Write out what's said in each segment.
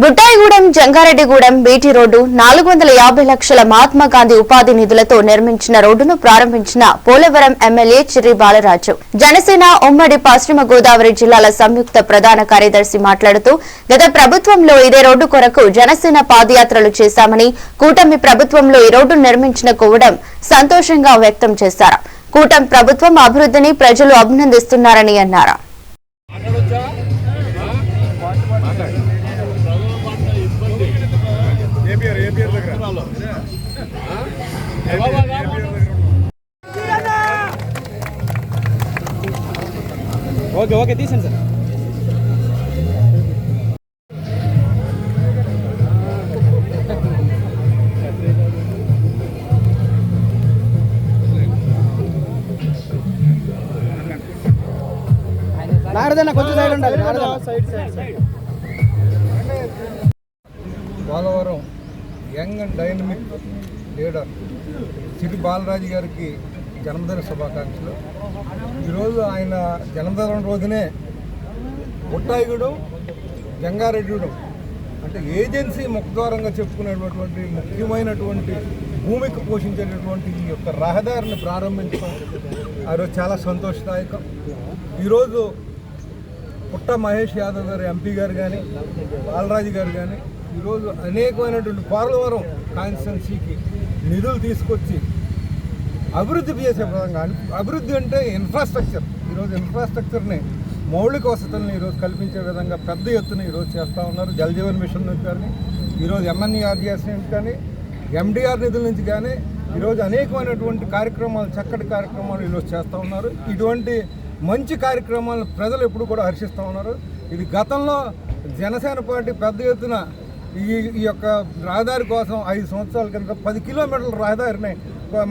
Buttayagudem Jangareddygudem BT road 450 లక్షల మహాత్మా గాంధీ ఉపాధి నిధులతో నిర్మించిన రోడ్డును ప్రారంభించిన పోలవరం ఎమ్మెల్యే చిర్రి బాలరాజు. జనసేన ఉమ్మడి పశ్చిమ గోదావరి జిల్లాల సంయుక్త ప్రధాన కార్యదర్శి మాట్లాడుతూ గత ప్రభుత్వంలో ఇదే రోడ్డు కొరకు జనసేన పాదయాత్రలు చేశామని, కూటమి ప్రభుత్వంలో ఈ రోడ్డు నిర్మించిన కోవడం సంతోషంగా వ్యక్తం చేశారు. కూటమి ప్రభుత్వం అభివృద్ధిని ప్రజలు అభినందిస్తున్నారని అన్నారు. Okay తీసండి sir. నారదన్న కొంచెం సైడ్ ఉండాలి. Polavaram young and dynamic leader Chirri Balaraju గారికి జన్మదిన శుభాకాంక్షలు. ఈరోజు ఆయన జన్మదినం రోజునే బుట్టాయిగూడెం జంగారెడ్డిగూడెం అంటే ఏజెన్సీ ముఖద్వారంగా చెప్పుకునేటటువంటి ముఖ్యమైనటువంటి భూమికి పోషించేటటువంటి ఈ యొక్క రహదారిని ప్రారంభించడం ఆ రోజు చాలా సంతోషదాయకం. ఈరోజు పుట్ట మహేష్ యాదవ్ గారు ఎంపీ గారు కానీ బాలరాజు గారు కానీ ఈరోజు అనేకమైనటువంటి పోలవరం కాన్స్టిట్యున్సీకి నిధులు తీసుకొచ్చి అభివృద్ధి చేసే విధంగా, అభివృద్ధి అంటే ఇన్ఫ్రాస్ట్రక్చర్, ఈరోజు ఇన్ఫ్రాస్ట్రక్చర్ని మౌలిక వసతులను ఈరోజు కల్పించే విధంగా పెద్ద ఎత్తున ఈరోజు చేస్తూ ఉన్నారు. జల్ జీవన్ మిషన్ నుంచి కానీ ఈరోజు ఎంఎన్ఈఆర్జీఎస్ నుంచి కానీ ఎండిఆర్ నిధుల నుంచి కానీ ఈరోజు అనేకమైనటువంటి కార్యక్రమాలు, చక్కటి కార్యక్రమాలు ఈరోజు చేస్తూ ఉన్నారు. ఇటువంటి మంచి కార్యక్రమాలను ప్రజలు ఎప్పుడు కూడా హర్షిస్తూ ఉన్నారు. ఇది గతంలో జనసేన పార్టీ పెద్ద ఎత్తున ఈ యొక్క రహదారి కోసం 5 సంవత్సరాల కింద 10 కిలోమీటర్ల రహదారిని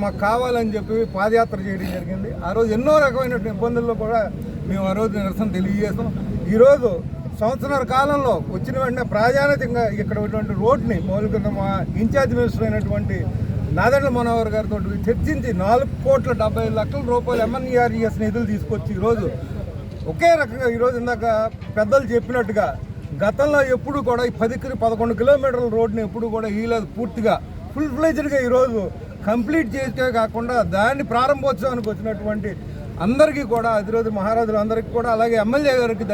మాకు కావాలని చెప్పి పాదయాత్ర చేయడం జరిగింది. ఆ రోజు ఎన్నో రకమైనటువంటి ఇబ్బందుల్లో కూడా మేము ఆ రోజు నిరసన తెలియజేస్తాం. ఈరోజు సంవత్సరాల కాలంలో వచ్చిన వెంటనే ప్రాధాన్యతంగా ఇక్కడ ఉన్నటువంటి రోడ్ని మౌలికంగా మా ఇన్ఛార్జ్ మినిస్టర్ అయినటువంటి నాదెండ్ల మనోహర్ గారితో చర్చించి 4,70,00,000 రూపాయలు ఎంఎన్ఈఆర్జీఎస్ నిధులు తీసుకొచ్చి ఈరోజు ఒకే రకంగా ఈరోజు ఇందాక పెద్దలు చెప్పినట్టుగా గతంలో ఎప్పుడు కూడా ఈ 10-11 కిలోమీటర్ల రోడ్ని ఎప్పుడు కూడా ఈలేదు పూర్తిగా ఫుల్ ఫ్లెజ్డ్గా ఈరోజు కంప్లీట్ చేసే కాకుండా దాన్ని ప్రారంభోత్సవానికి వచ్చినటువంటి అందరికీ కూడా అధిరోజు మహారాజులు అందరికీ కూడా అలాగే ఎమ్మెల్యే గారికి